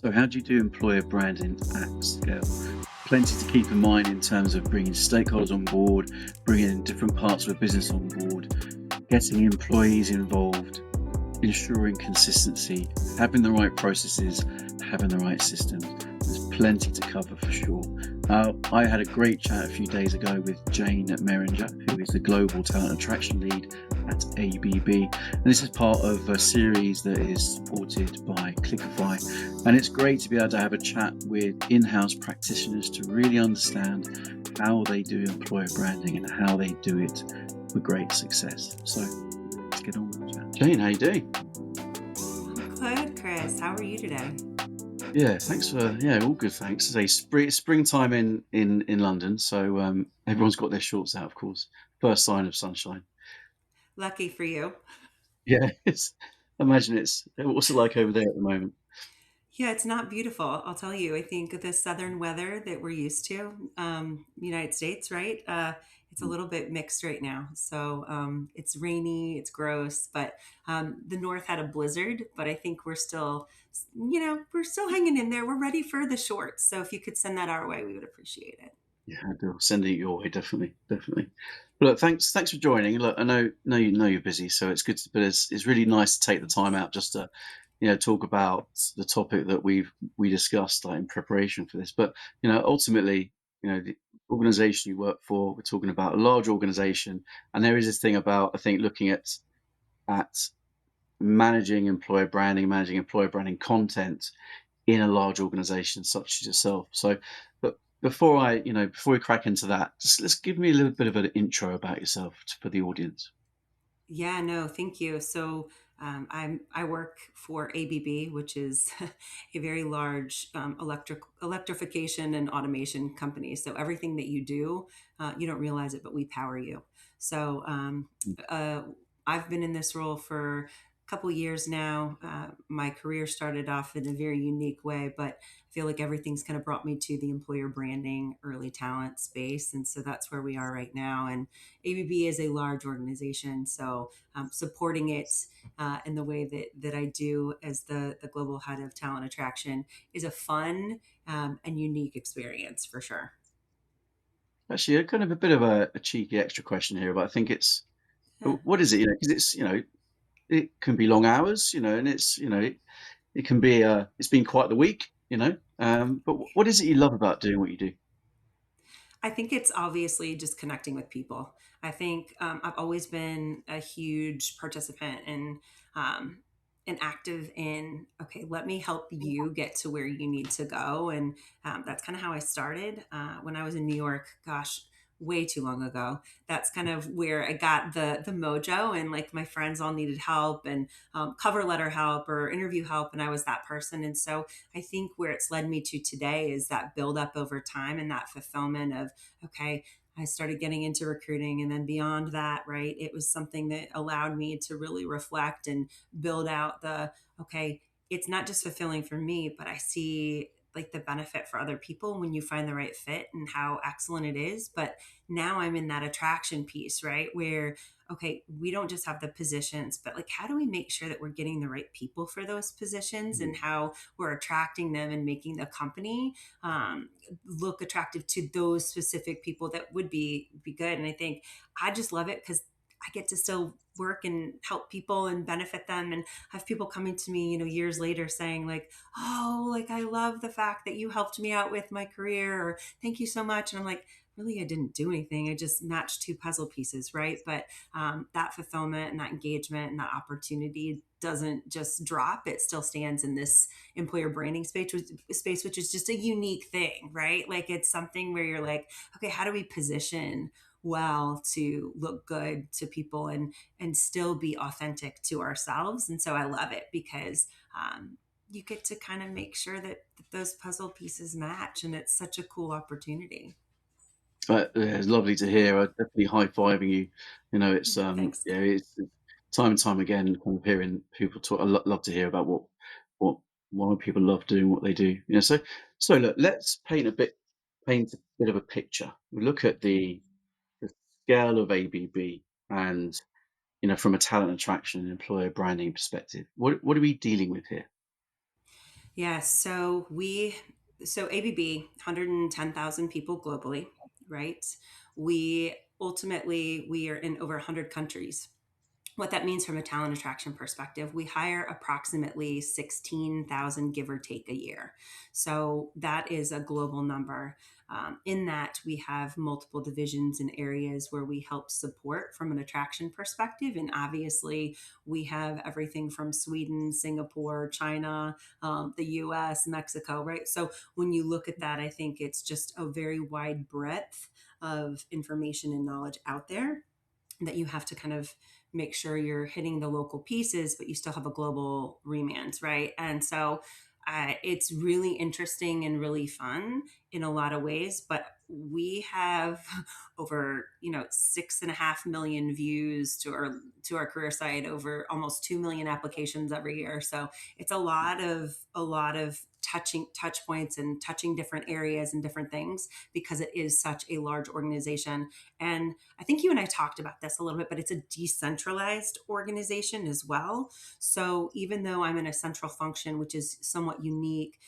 So, how do you do employer branding at scale? Plenty to keep in mind in terms of bringing stakeholders on board, bringing in different parts of a business on board, getting employees involved, ensuring consistency, having the right processes, having the right systems. There's plenty to cover for sure. I had a great chat a few days ago with Jane Mehringer, who is the Global Talent Attraction Lead at ABB. And this is part of a series that is supported by Clickify. And it's great to be able to have a chat with in-house practitioners to really understand how they do employer branding and how they do it with great success. So let's get on with the chat. Jane, how you doing? Good, Chris. How are you today? Yeah, thanks for all good. Thanks. Say springtime in London, so everyone's got their shorts out, of course. First sign of sunshine. Lucky for you. Yeah, imagine it's what's it like over there at the moment. Yeah, it's not beautiful. I'll tell you. I think the southern weather that we're used to, United States, right? It's a little bit mixed right now. So it's rainy, it's gross, but the north had a blizzard. But I think we're still hanging in there. We're ready for the shorts. So if you could send that our way, we would appreciate it. Yeah, I do. Sending it your way, definitely, definitely. But look, thanks for joining. Look, I know you know you're busy, so it's good, but it's really nice to take the time out just to talk about the topic that we discussed like in preparation for this. But ultimately, the organization you work for, we're talking about a large organization, and there is this thing about I think looking at managing employer branding content in a large organization such as yourself. So, but before we crack into that, just let's give me a little bit of an intro about yourself for the audience. Yeah, no, thank you. So I work for ABB, which is a very large electrification and automation company. So everything that you do, you don't realize it, but we power you. So uh, I've been in this role for a couple years now. My career started off in a very unique way, but I feel like everything's kind of brought me to the employer branding, early talent space, and so that's where we are right now. And ABB is a large organization, so supporting it in the way that I do as the global head of talent attraction is a fun and unique experience for sure. Actually, a kind of a bit of a cheeky extra question here, but I think it's Yeah. what is it? Because it can be long hours, and it can be it's been quite the week, But what is it you love about doing what you do? I think it's obviously just connecting with people. I think I've always been a huge participant um, and active in, okay, let me help you get to where you need to go. And that's kind of how I started when I was in New York, gosh, way too long ago. That's kind of where I got the mojo, and like my friends all needed help and cover letter help or interview help. And I was that person. And so I think where it's led me to today is that build up over time and that fulfillment of, okay, I started getting into recruiting. And then beyond that, right, it was something that allowed me to really reflect and build out okay, it's not just fulfilling for me, but I see like the benefit for other people when you find the right fit and how excellent it is. But now I'm in that attraction piece, right? Where okay, we don't just have the positions, but like, how do we make sure that we're getting the right people for those positions and how we're attracting them and making the company look attractive to those specific people that would be good? And I think I just love it because I get to still work and help people and benefit them and have people coming to me, years later saying like, oh, like I love the fact that you helped me out with my career or thank you so much. And I'm like, really, I didn't do anything. I just matched two puzzle pieces, right? But that fulfillment and that engagement and that opportunity doesn't just drop. It still stands in this employer branding space, which is just a unique thing, right? Like it's something where you're like, okay, how do we position well to look good to people and still be authentic to ourselves? And so I love it because you get to kind of make sure that those puzzle pieces match, and it's such a cool opportunity. Yeah, it's lovely to hear. I definitely high fiving you. It's Thanks. it's time and time again kind of hearing people talk. Love to hear about what why people love doing what they do. So look, let's paint a bit of a picture. We look at the scale of ABB, and from a talent attraction and employer branding perspective, what are we dealing with here? Yeah, so ABB, 110,000 people globally, right? We are in over 100 countries. What that means from a talent attraction perspective, we hire approximately 16,000, give or take, a year. So that is a global number. In that, we have multiple divisions and areas where we help support from an attraction perspective. And obviously, we have everything from Sweden, Singapore, China, the US, Mexico, right? So when you look at that, I think it's just a very wide breadth of information and knowledge out there that you have to kind of make sure you're hitting the local pieces, but you still have a global remand, right? And so it's really interesting and really fun in a lot of ways. But we have over 6.5 million views to our career site, over almost 2 million applications every year. So it's a lot of touch points and touching different areas and different things because it is such a large organization. And I think you and I talked about this a little bit, but it's a decentralized organization as well. So even though I'm in a central function, which is somewhat unique,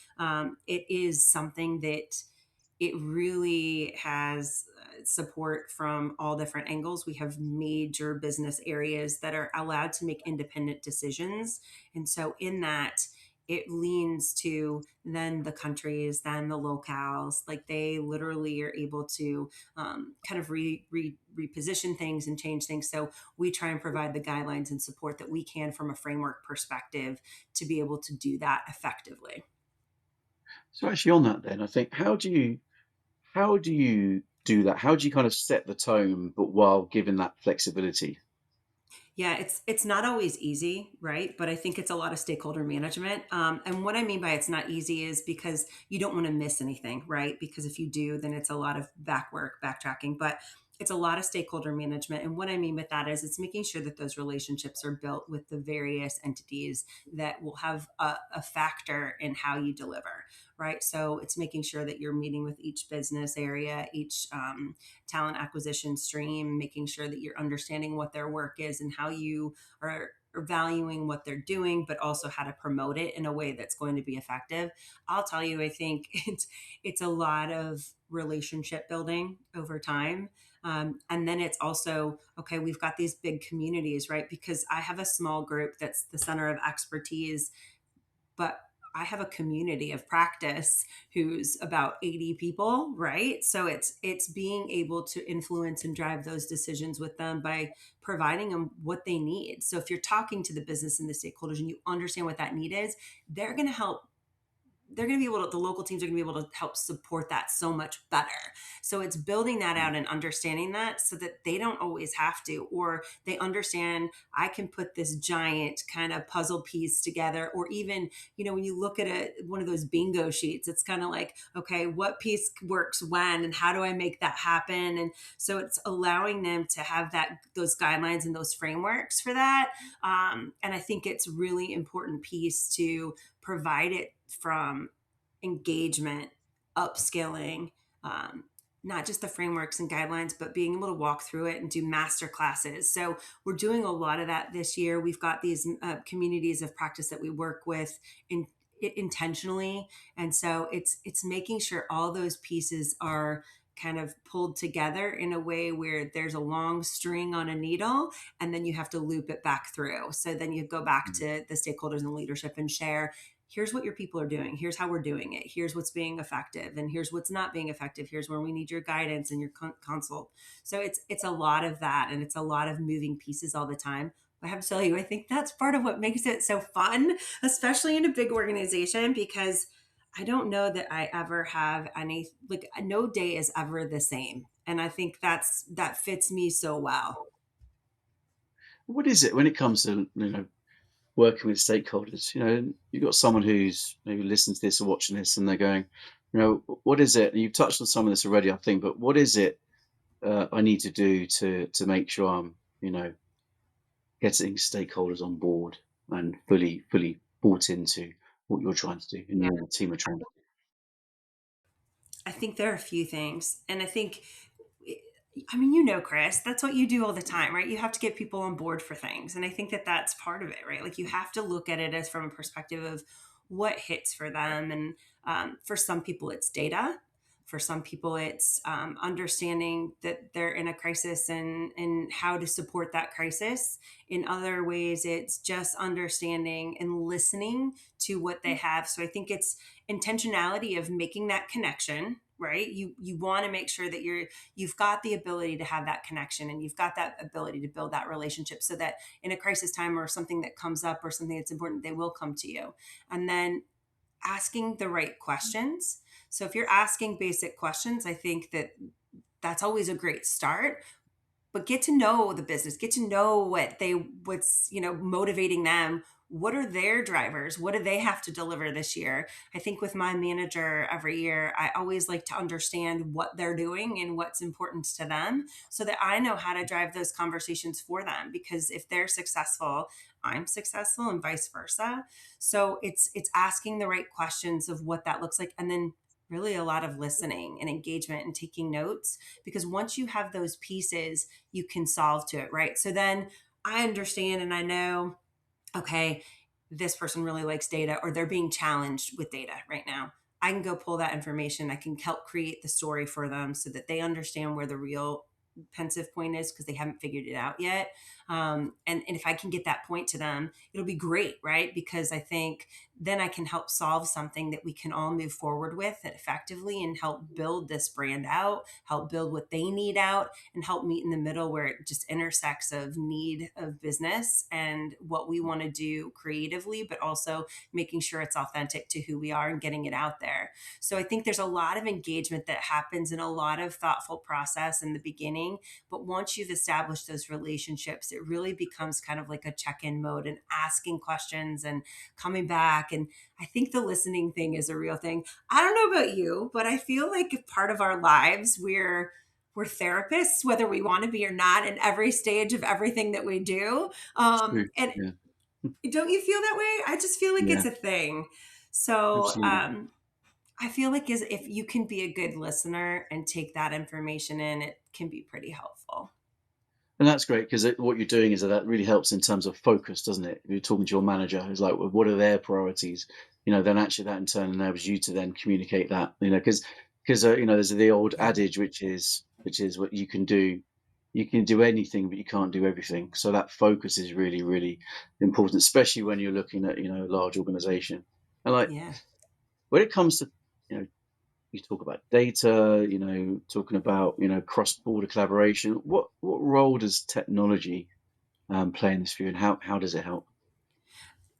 it is something that it really has support from all different angles. We have major business areas that are allowed to make independent decisions. And so, in that, it leans to then the countries, then the locales. Like they literally are able to kind of reposition things and change things. So we try and provide the guidelines and support that we can from a framework perspective to be able to do that effectively. So actually, on that, then I think how do you do that? How do you kind of set the tone, but while giving that flexibility? Yeah, it's not always easy, right? But I think it's a lot of stakeholder management. And what I mean by it's not easy is because you don't want to miss anything, right? Because if you do, then it's a lot of back work, backtracking. But it's a lot of stakeholder management. And what I mean with that is it's making sure that those relationships are built with the various entities that will have a factor in how you deliver, right? So it's making sure that you're meeting with each business area, each talent acquisition stream, making sure that you're understanding what their work is and how you are valuing what they're doing, but also how to promote it in a way that's going to be effective. I'll tell you, I think it's a lot of relationship building over time. And then it's also, okay, we've got these big communities, right? Because I have a small group that's the center of expertise, but I have a community of practice who's about 80 people, right? So it's being able to influence and drive those decisions with them by providing them what they need. So if you're talking to the business and the stakeholders and you understand what that need is, they're going to help they're going to be able to the local teams are going to be able to help support that so much better. So it's building that out and understanding that so that they don't always have to, or they understand I can put this giant kind of puzzle piece together. Or even, when you look at one of those bingo sheets, it's kind of like, okay, what piece works when and how do I make that happen? And so it's allowing them to have those guidelines and those frameworks for that. And I think it's really important piece to provide it from engagement, upskilling, um, not just the frameworks and guidelines, but being able to walk through it and do master classes. So we're doing a lot of that this year. We've got these communities of practice that we work with intentionally, and so it's making sure all those pieces are kind of pulled together in a way where there's a long string on a needle and then you have to loop it back through. So then you go back Mm. to the stakeholders and leadership and share, here's what your people are doing, here's how we're doing it, here's what's being effective, and here's what's not being effective, here's where we need your guidance and your consult. So it's a lot of that, and it's a lot of moving pieces all the time. But I have to tell you, I think that's part of what makes it so fun, especially in a big organization, because I don't know that I ever have any, like, no day is ever the same, and I think that fits me so well. What is it when it comes to working with stakeholders? You've got someone who's maybe listening to this or watching this, and they're going, what is it? And you've touched on some of this already, I think, but what is it I need to do to make sure I'm getting stakeholders on board and fully bought into what you're trying to do and your team are trying to I think there are a few things. And I think, Chris, that's what you do all the time, right? You have to get people on board for things. And I think that that's part of it, right? Like you have to look at it as from a perspective of what hits for them. And for some people, it's data. For some people, it's understanding that they're in a crisis and how to support that crisis. In other ways, it's just understanding and listening to what they have. So I think it's intentionality of making that connection, right? You want to make sure that you've got the ability to have that connection, and you've got that ability to build that relationship, so that in a crisis time or something that comes up or something that's important, they will come to you. And then asking the right questions. So if you're asking basic questions, I think that that's always a great start. But get to know the business, get to know what's motivating them. What are their drivers? What do they have to deliver this year? I think with my manager every year, I always like to understand what they're doing and what's important to them, so that I know how to drive those conversations for them. Because if they're successful, I'm successful, and vice versa. So it's asking the right questions of what that looks like, and then really a lot of listening and engagement and taking notes. Because once you have those pieces, you can solve to it, right? So then I understand and I know, okay, this person really likes data, or they're being challenged with data right now. I can go pull that information. I can help create the story for them so that they understand where the real pensive point is, because they haven't figured it out yet. And if I can get that point to them, it'll be great, right? Because I think then I can help solve something that we can all move forward with effectively, and help build this brand out, help build what they need out, and help meet in the middle where it just intersects of need of business and what we want to do creatively, but also making sure it's authentic to who we are and getting it out there. So I think there's a lot of engagement that happens and a lot of thoughtful process in the beginning. But once you've established those relationships, it really becomes kind of like a check-in mode, and asking questions and coming back. And I think the listening thing is a real thing. I don't know about you, but I feel like if part of our lives, we're therapists, whether we want to be or not, in every stage of everything that we do. It's true. And Yeah. don't you feel that way? I just feel like Yeah. it's a thing. So Absolutely. I feel like if you can be a good listener and take that information in, it can be pretty helpful. And that's great because what you're doing is that really helps in terms of focus, doesn't it? If you're talking to your manager, who's like, well, what are their priorities? Then actually that in turn enables you to then communicate that. Because there's the old Yeah. adage which is what you can do. You can do anything, but you can't do everything. So that focus is really, really important, especially when you're looking at a large organization. And like Yeah. when it comes to you know you talk about data, talking about, cross-border collaboration. What role does technology play in this for you, and how does it help?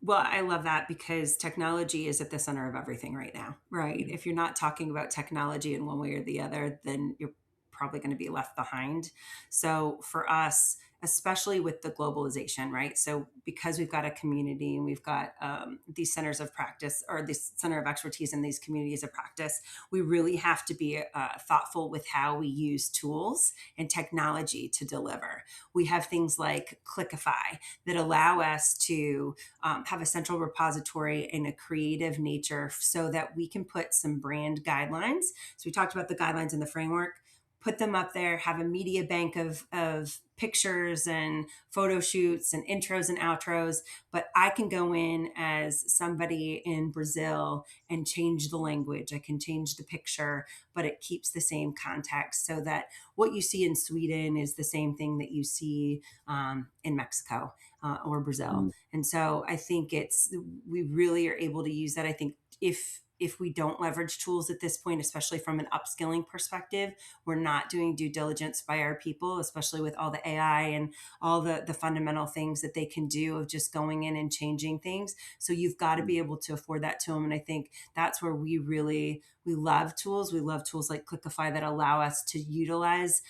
Well, I love that, because technology is at the center of everything right now, right? If you're not talking about technology in one way or the other, then you're probably going to be left behind. So for us, especially with the globalization, right? So because we've got a community and we've got these centers of practice, or this center of expertise in these communities of practice, we really have to be thoughtful with how we use tools and technology to deliver. We have things like Clickify that allow us to have a central repository in a creative nature, so that we can put some brand guidelines. So we talked about the guidelines and the framework, put them up there, have a media bank of pictures and photo shoots and intros and outros. But I can go in as somebody in Brazil and change the language. I can change the picture, but it keeps the same context, so that what you see in Sweden is the same thing that you see in Mexico or Brazil. Mm, And so I think we really are able to use that. I think if we don't leverage tools at this point, especially from an upskilling perspective, we're not doing due diligence by our people, especially with all the AI and all the fundamental things that they can do of just going in and changing things. So you've got to mm, be able to afford that to them. And I think that's where we love tools. We love tools like Clickify that allow us to utilize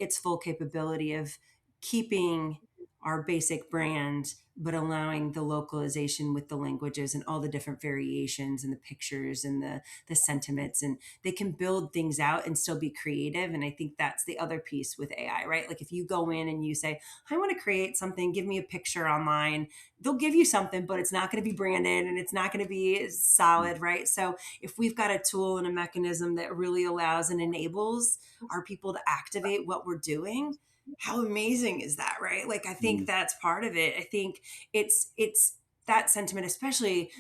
its full capability of keeping our basic brand, but allowing the localization with the languages and all the different variations and the pictures and the sentiments. And they can build things out and still be creative. And I think that's the other piece with AI, right? Like if you go in and you say, I want to create something, give me a picture online, they'll give you something, but it's not going to be branded and it's not going to be mm, solid, right? So if we've got a tool and a mechanism that really allows and enables our people to activate what we're doing, how amazing is that, right? Like I think mm, that's part of it. I think it's that sentiment, especially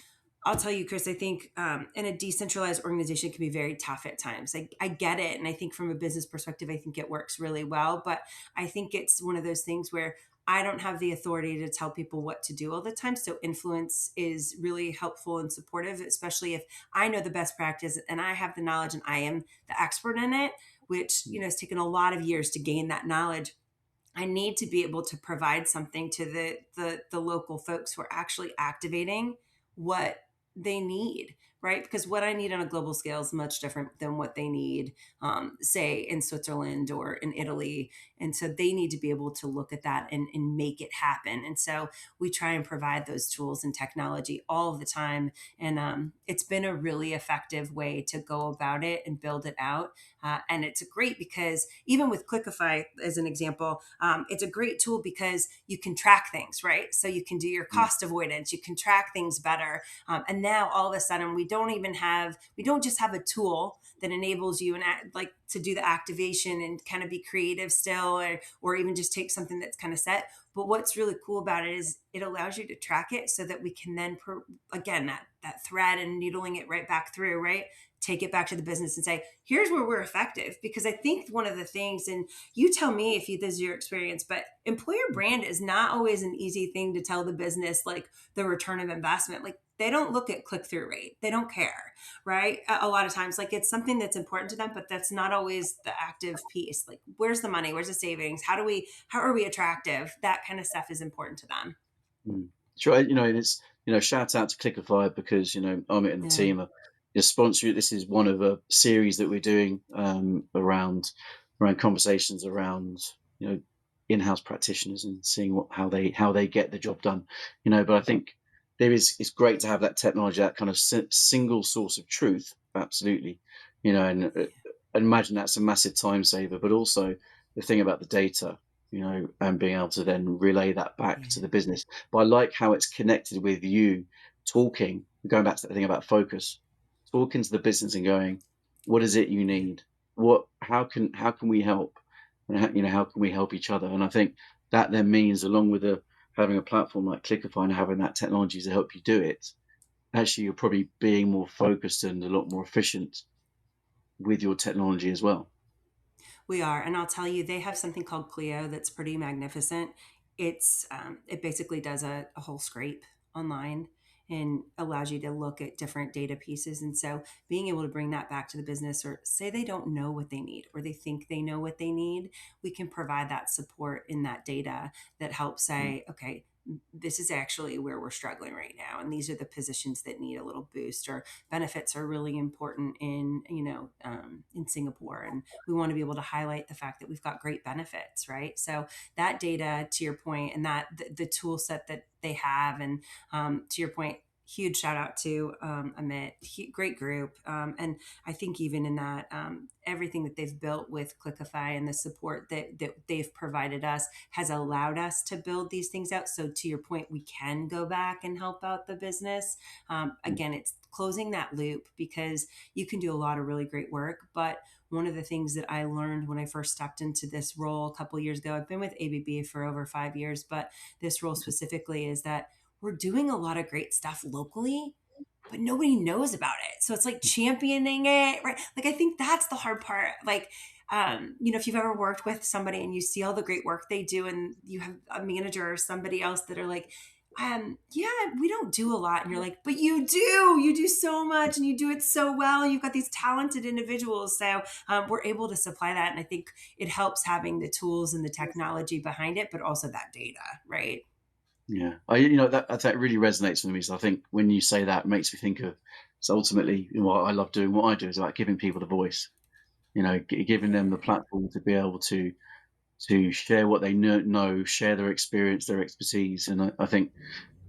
I'll tell you, Chris, I think in a decentralized organization can be very tough at times. I get it. And I think from a business perspective, I think it works really well. But I think it's one of those things where I don't have the authority to tell people what to do all the time. So influence is really helpful and supportive, especially if I know the best practice and I have the knowledge and I am the expert in it, which, has taken a lot of years to gain that knowledge. I need to be able to provide something to the local folks who are actually activating what they need, right? Because what I need on a global scale is much different than what they need, say, in Switzerland or in Italy. And so they need to be able to look at that and make it happen. And so we try and provide those tools and technology all of the time. And it's been a really effective way to go about it and build it out. And it's great because even with Clickify, as an example, it's a great tool because you can track things, right? So you can do your Mm. cost avoidance, you can track things better. And now all of a sudden, we don't just have a tool that enables you and like to do the activation and kind of be creative still, or even just take something that's kind of set. But what's really cool about it is it allows you to track it so that we can then, again, that thread and needling it right back through, right? Take it back to the business and say, here's where we're effective. Because I think one of the things, and you tell me if this is your experience, but employer brand is not always an easy thing to tell the business, like the return of investment. Like they don't look at click through rate, they don't care, right? A lot of times, like it's something that's important to them, but that's not always the active piece. Like where's the money, where's the savings, how are we attractive? That kind of stuff is important to them. Mm. Sure, and it's shout out to Clickify because Amit and the Yeah. team are sponsor. This is one of a series that we're doing around conversations around in-house practitioners and seeing how they get the job done. But I think it's great to have that technology, that kind of single source of truth. Absolutely, and imagine that's a massive time saver. But also the thing about the data, and being able to then relay that back to Yeah. the business. But I like how it's connected with you talking, going back to that thing about focus, talking to the business and going, what is it you need? How can we help? And how can we help each other? And I think that then means, along with having a platform like Clickify and having that technology to help you do it, actually you're probably being more focused and a lot more efficient with your technology as well. We are, and I'll tell you, they have something called Clio that's pretty magnificent. It basically does a whole scrape online and allows you to look at different data pieces. And so, being able to bring that back to the business, or say they don't know what they need, or they think they know what they need, we can provide that support in that data that helps Mm. say, okay, this is actually where we're struggling right now, and these are the positions that need a little boost, or benefits are really important in Singapore, and we want to be able to highlight the fact that we've got great benefits, right? So that data, to your point, and that the tool set that they have, and to your point, huge shout out to Amit, great group, and I think even in that, everything that they've built with Clickify and the support that they've provided us has allowed us to build these things out. So to your point, we can go back and help out the business. Again, it's closing that loop because you can do a lot of really great work, but one of the things that I learned when I first stepped into this role a couple years ago, I've been with ABB for over 5 years, but this role specifically is that we're doing a lot of great stuff locally, but nobody knows about it. So it's like championing it, right? Like I think that's the hard part. Like, if you've ever worked with somebody and you see all the great work they do, and you have a manager or somebody else that are like, yeah, we don't do a lot. And you're like, but you do so much and you do it so well. You've got these talented individuals. So we're able to supply that. And I think it helps having the tools and the technology behind it, but also that data, right? Yeah, that really resonates with me. So I think when you say that, it makes me think of. So ultimately, I love doing what I do is about giving people the voice. Giving them the Yeah. platform to be able to share what they know, share their experience, their expertise, and I think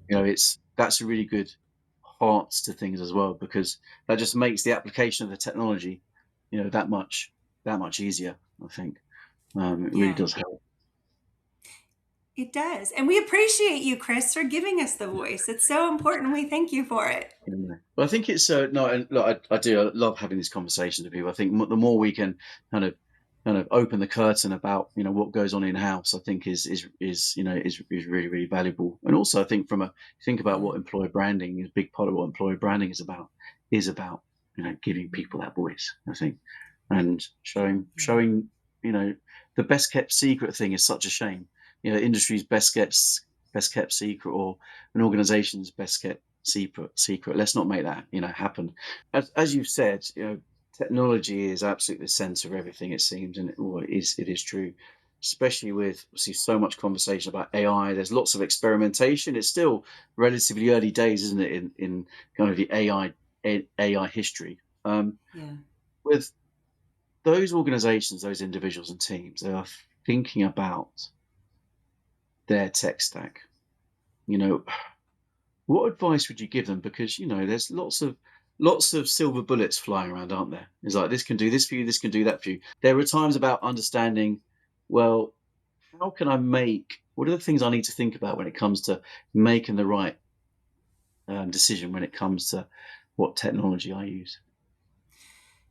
that's a really good heart to things as well, because that just makes the application of the technology, that much easier. I think it really Yeah. does help. It does. And we appreciate you, Chris, for giving us the voice. It's so important. We thank you for it. But I think it's no, and look, I do love having these conversations with people. I think the more we can kind of kind of open the curtain about what goes on in house, I think is really really valuable. And also, I think think about Yeah. what employer branding is. A big part of what employer branding is about giving people that voice. I think, and Yeah. showing you know the best kept secret thing is such a shame. Industry's best kept secret, or an organization's best kept secret. Let's not make that happen. As you've said, technology is absolutely the center of everything, it seems, and it is true, especially with obviously so much conversation about AI. There's lots of experimentation. It's still relatively early days, isn't it, in kind of the AI history. Yeah. With those organizations, those individuals and teams, they are thinking about their tech stack. You know, What advice would you give them? Because there's lots of silver bullets flying around, aren't there? It's like, this can do this for you, this can do that for you. There are times about understanding, well, how can I make? What are the things I need to think about when it comes to making the right decision when it comes to what technology I use?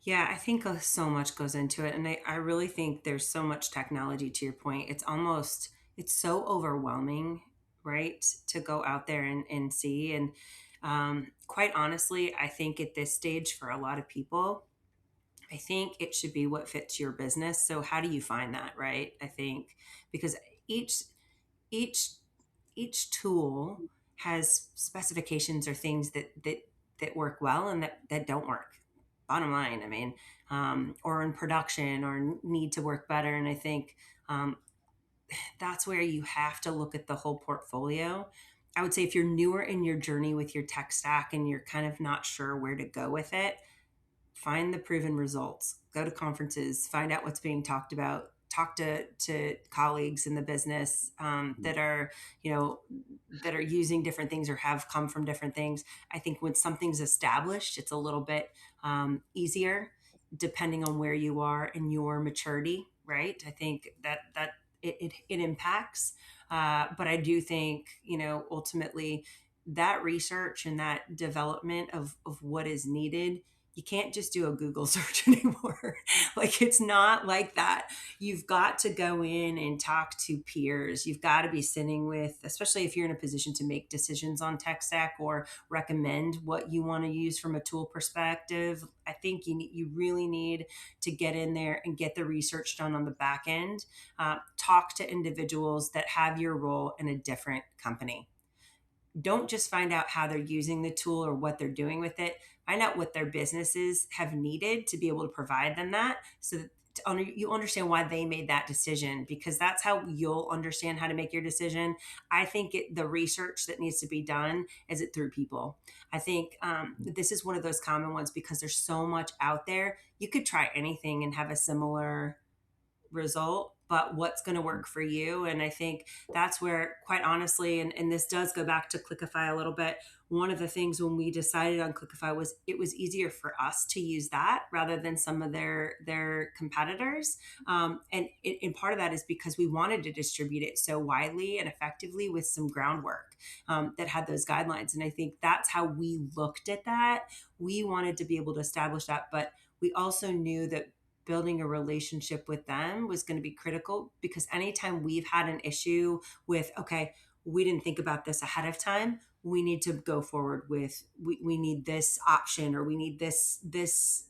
Yeah, I think so much goes into it. And I really think there's so much technology, to your point. It's so overwhelming, right? To go out there and see. And quite honestly, I think at this stage for a lot of people, I think it should be what fits your business. So how do you find that, right? I think because each each each tool has specifications or things that work well and that don't work. Bottom line, I mean, or in production or need to work better. And I think that's where you have to look at the whole portfolio. I would say if you're newer in your journey with your tech stack and you're kind of not sure where to go with it, find the proven results, go to conferences, find out what's being talked about, talk to colleagues in the business you know that are using different things or have come from different things. I think when something's established, it's a little bit easier depending on where you are in your maturity, right? I think that it impacts, but I do think ultimately that research and that development of what is needed, you can't just do a Google search anymore. Like, it's not like that. You've got to go in and talk to peers. You've got to be sitting with, especially if you're in a position to make decisions on tech stack or recommend what you want to use from a tool perspective. I think you really need to get in there and get the research done on the back end. Talk to individuals that have your role in a different company. Don't just find out how they're using the tool or what they're doing with it. Find out what their businesses have needed to be able to provide them that, so that you understand why they made that decision, because that's how you'll understand how to make your decision. I think the research that needs to be done is it through people. I think this is one of those common ones because there's so much out there. You could try anything and have a similar result, but what's going to work for you. And I think that's where, quite honestly, and this does go back to Clickify a little bit. One of the things when we decided on Clickify was it was easier for us to use that rather than some of their competitors. And part of that is because we wanted to distribute it so widely and effectively with some groundwork that had those guidelines. And I think that's how we looked at that. We wanted to be able to establish that, but we also knew that building a relationship with them was going to be critical, because anytime we've had an issue with, okay, we didn't think about this ahead of time, we need to go forward with, we need this option, or we need this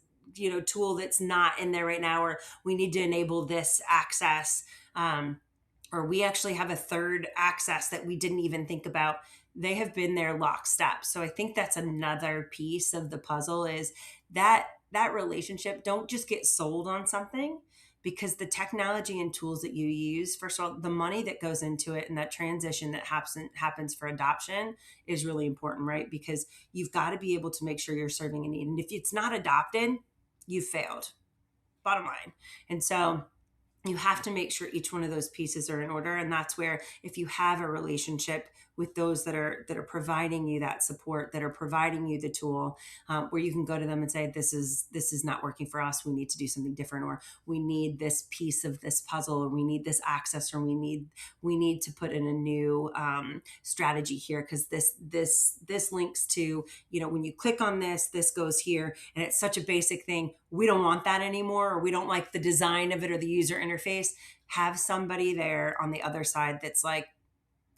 tool that's not in there right now, or we need to enable this access, or we actually have a third access that we didn't even think about. They have been there lockstep. So I think that's another piece of the puzzle, is that relationship. Don't just get sold on something, because the technology and tools that you use, first of all, the money that goes into it and that transition that happens for adoption is really important, right? Because you've got to be able to make sure you're serving a need. And if it's not adopted, you've failed, bottom line. And so you have to make sure each one of those pieces are in order. And that's where, if you have a relationship with those that are providing you that support, that are providing you the tool, where you can go to them and say, this is not working for us, we need to do something different, or we need this piece of this puzzle, or we need this access, or we need to put in a new strategy here, because this links to, when you click on this goes here, and it's such a basic thing, we don't want that anymore, or we don't like the design of it or the user interface. Have somebody there on the other side that's like,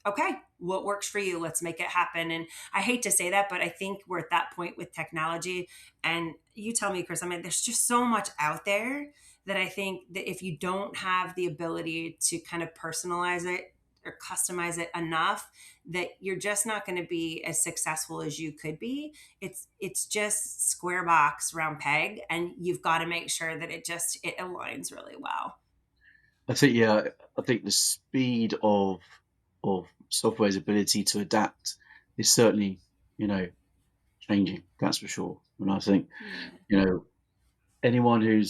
okay, what works for you, let's make it happen. And I hate to say that, but I think we're at that point with technology. And you tell me, Chris, I mean, there's just so much out there that I think that if you don't have the ability to kind of personalize it or customize it enough, that you're just not going to be as successful as you could be. It's just square box round peg, and you've got to make sure that it aligns really well. I think, yeah, I think the speed of software's ability to adapt is certainly, you know, changing. That's for sure. And I think, Yeah. you know, anyone who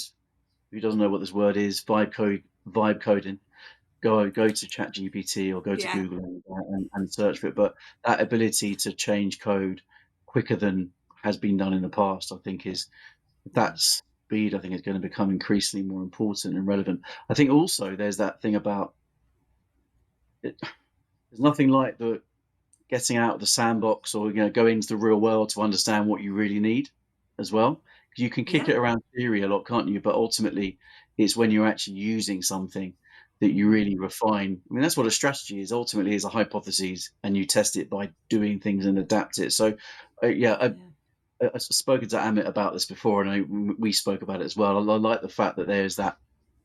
doesn't know what this word is, vibe coding, go to ChatGPT or go to Yeah. Google and search for it. But that ability to change code quicker than has been done in the past, I think is Yeah. that speed. I think is going to become increasingly more important and relevant. I think also there's that thing about it. There's nothing like the getting out of the sandbox or go into the real world to understand what you really need as well. You can kick Yeah. it around theory a lot, can't you? But ultimately, it's when you're actually using something that you Mhm. really refine. I mean, that's what a strategy is. Ultimately, is a hypothesis, and you test it by doing things and adapt it. So, yeah, Yeah. I've spoken to Amit about this before, and we spoke about it as well. I like the fact that there's that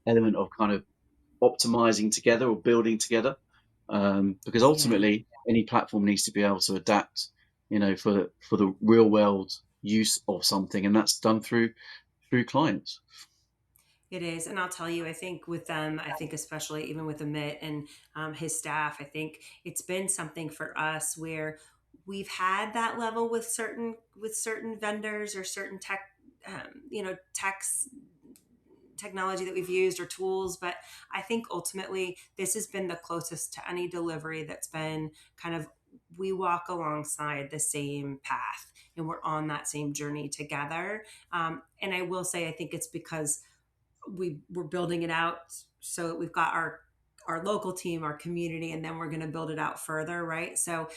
element of kind of optimizing together or building together, because Yeah. ultimately any platform needs to be able to adapt, for the real world use of something, and that's done through clients. It is. And I'll tell you, I think with them, I think especially even with Amit and his staff, I think it's been something for us where we've had that level with certain vendors or certain technology that we've used or tools. But I think ultimately this has been the closest to any delivery that's been kind of, we walk alongside the same path and we're on that same journey together. And I will say, I think it's because we're building it out, so we've got our local team, our community, and then we're going to build it out further, right? So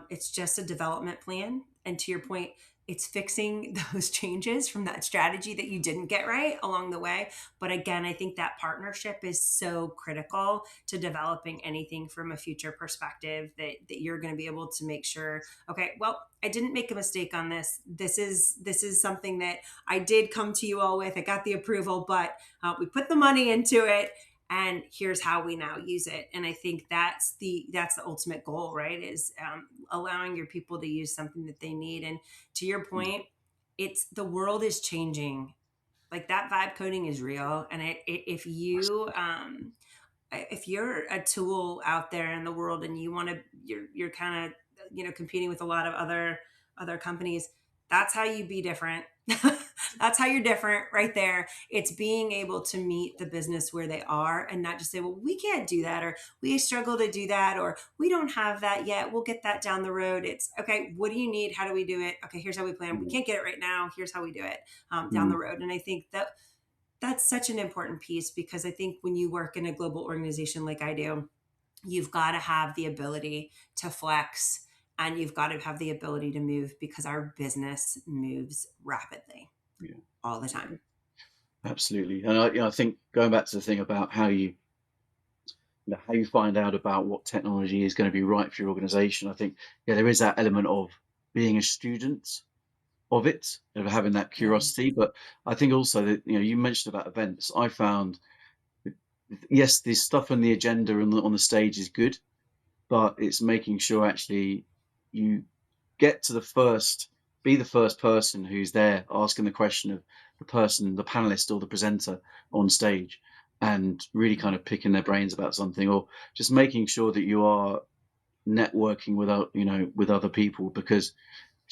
it's just a development plan, and to your point, it's fixing those changes from that strategy that you didn't get right along the way. But again, I think that partnership is so critical to developing anything from a future perspective, that you're going to be able to make sure, okay, well, I didn't make a mistake on this. This is something that I did come to you all with. I got the approval, but we put the money into it, and here's how we now use it. And I think that's the ultimate goal, right? Is allowing your people to use something that they need. And to your point, it's the world is changing. Like that vibe coding is real, and if you're a tool out there in the world and you're kind of competing with a lot of other companies, that's how you be different. That's how you're different right there. It's being able to meet the business where they are and not just say, well, we can't do that, or we struggle to do that, or we don't have that yet, we'll get that down the road. It's okay, what do you need, how do we do it, okay, here's how we plan, we Mm, can't get it right now, here's how we do it down mm, the road. And I think that's such an important piece, because I think when you work in a global organization like I do, you've got to have the ability to flex, and you've got to have the ability to move, because our business moves rapidly yeah, all the yeah, time. absolutely. And I think going back to the thing about how you find out about what technology is going to be right for your organization, I think, yeah, there is that element of being a student of it, of having that Yeah. curiosity. But I think also that, you mentioned about events. I found, yes, the stuff on the agenda and on the stage is good, but it's making sure actually you get to be the first person who's there asking the question of the panelist or the presenter on stage, and really kind Mhm. of picking their brains about something, or just making sure that you are networking with other people, because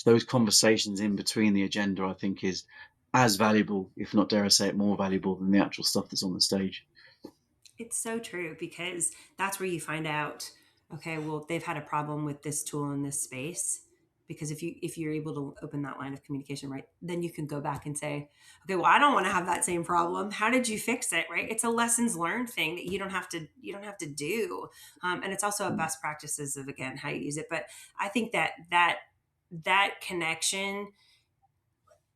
those conversations in between the agenda, I think, is as valuable, if not, dare I say it, more valuable than the actual stuff that's on the stage. It's so true, because that's where you find out. okay, well, they've had a problem with this tool in this space. Because if you're able to open that line of communication, right, then you can go back and say, okay, well, I don't want to have that same problem. How did you fix it? Right? It's a lessons learned thing that you don't have to do, and it's also a best practices of, again, how you use it. But I think that connection,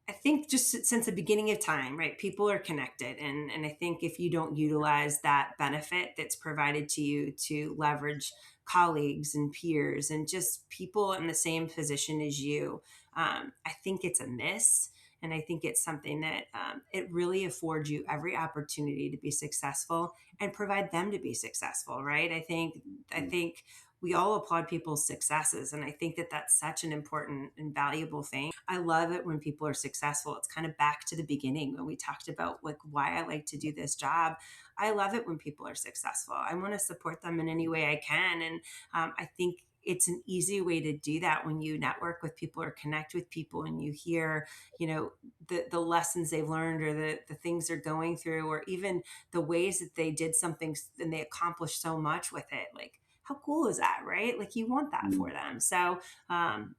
I think, just since the beginning of time, right? People are connected, and I think if you don't utilize that benefit that's provided to you to leverage colleagues and peers and just people in the same position as you, I think it's a miss. And I think it's something that, it really affords you every opportunity to be successful and provide them to be successful, right? I think we all applaud people's successes, and I think that that's such an important and valuable thing. I love it when people are successful. It's kind of back to the beginning when we talked about like why I like to do this job. I love it when people are successful. I want to support them in any way I can, and I think it's an easy way to do that when you network with people or connect with people and you hear, the lessons they've learned, or the things they're going through, or even the ways that they did something and they accomplished so much with it. Like, how cool is that, right? Like, you want that for Mm. them. So,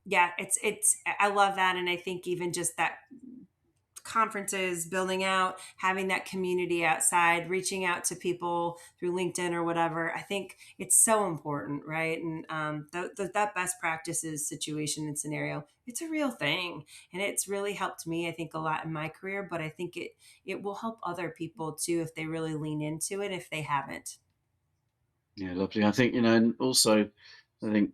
yeah, it's I love that. And I think even just that, conferences, building out, having that community outside, reaching out to people through LinkedIn or whatever, I think it's so important, right? And that best practices situation and scenario, it's a real thing, and it's really helped me, I think, a lot in my career. But I think it will help other people too if they really lean into it, if they haven't. Yeah, lovely. I think, and also, I think,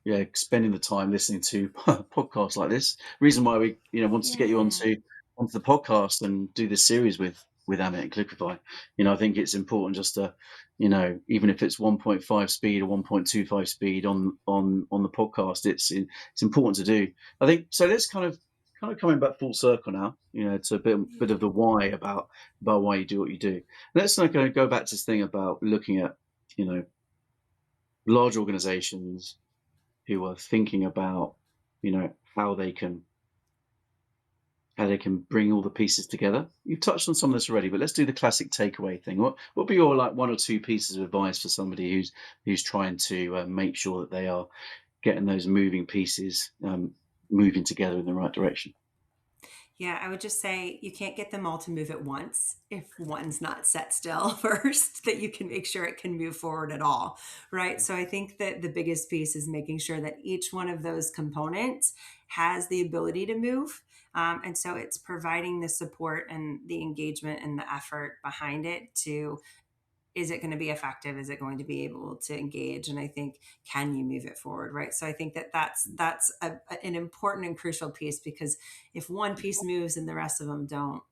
yeah, spending the time listening to podcasts like this. Reason why we, wanted to get you Yeah. onto the podcast and do this series with Amit and Clickify. I think it's important just to, even if it's 1.5 speed or 1.25 speed on the podcast, it's important to do. I think so. Let's kind of coming back full circle now. To a bit of the why about why you do what you do. Let's now go back to this thing about looking at, you know large organizations who are thinking about, how they can bring all the pieces together. You've touched on some of this already, but let's do the classic takeaway thing. What would be your, like, one or two pieces of advice for somebody who's trying to make sure that they are getting those moving pieces moving together in the right direction? Yeah, I would just say you can't get them all to move at once if one's not set still first, that you can make sure it can move forward at all, right? So I think that the biggest piece is making sure that each one of those components has the ability to move. And so it's providing the support and the engagement and the effort behind it to, is it going to be effective, is it going to be able to engage, and I think, can you move it forward, right? So I think that an important and crucial piece, because if one piece moves and the rest of them don't,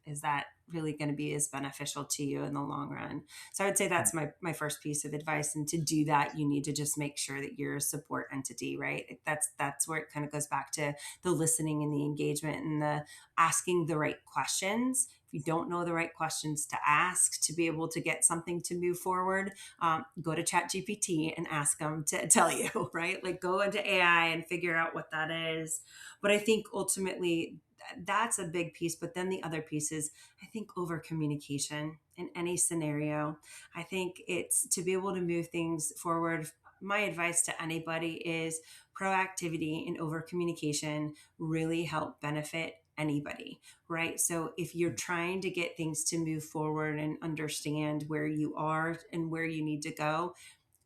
is that really going to be as beneficial to you in the long run? So I would say that's my first piece of advice. And to do that, you need to just make sure that you're a support entity, right? That's where it kind of goes back to the listening and the engagement and the asking the right questions. If you don't know the right questions to ask to be able to get something to move forward, go to ChatGPT and ask them to tell you, right? Like, go into AI and figure out what that is. But I think ultimately that's a big piece. But then the other piece is, I think, over communication in any scenario. I think it's to be able to move things forward. My advice to anybody is proactivity and over communication really help benefit anybody, right? So if you're trying to get things to move forward and understand where you are and where you need to go,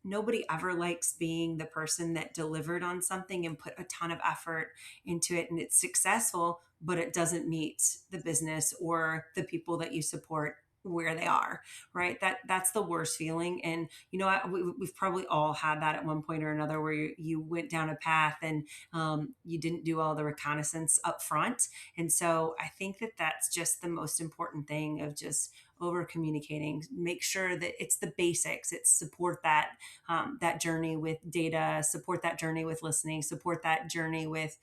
nobody ever likes being the person that delivered on something and put a ton of effort into it and it's successful, but it doesn't meet the business or the people that you support where they are, right? That's the worst feeling. And we've probably all had that at one point or another, where you went down a path and you didn't do all the reconnaissance up front. And so I think that that's just the most important thing, of just over communicating. Make sure that it's the basics. It's support that journey with data, support that journey with listening, support that journey with,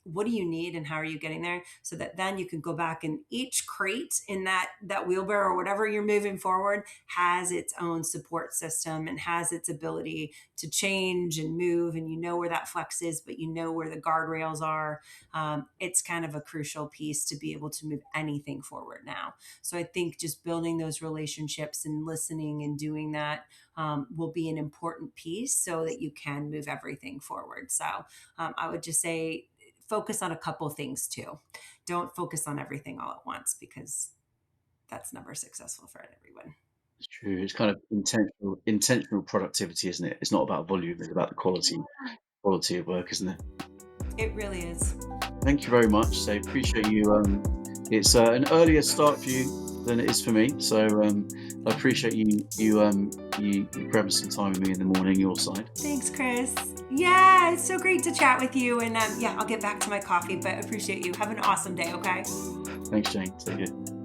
what do you need and how are you getting there, so that then you can go back, and each crate in that wheelbarrow or whatever you're moving forward has its own support system and has its ability to change and move, and you know where that flex is, but you know where the guardrails are. It's kind of a crucial piece to be able to move anything forward now. So I think just building those relationships and listening and doing that will be an important piece so that you can move everything forward. So I would just say focus on a couple things too. Don't focus on everything all at once, because that's never successful for everyone. It's true. It's kind of intentional productivity, isn't it? It's not about volume, it's about the quality of work, isn't it? It really is. Thank you very much. So appreciate you. It's an earlier start for you than it is for me. So I appreciate you grabbing some time with me in the morning, your side. Thanks, Chris. Yeah, it's so great to chat with you. And yeah, I'll get back to my coffee, but appreciate you. Have an awesome day, okay? Thanks, Jane. Take care.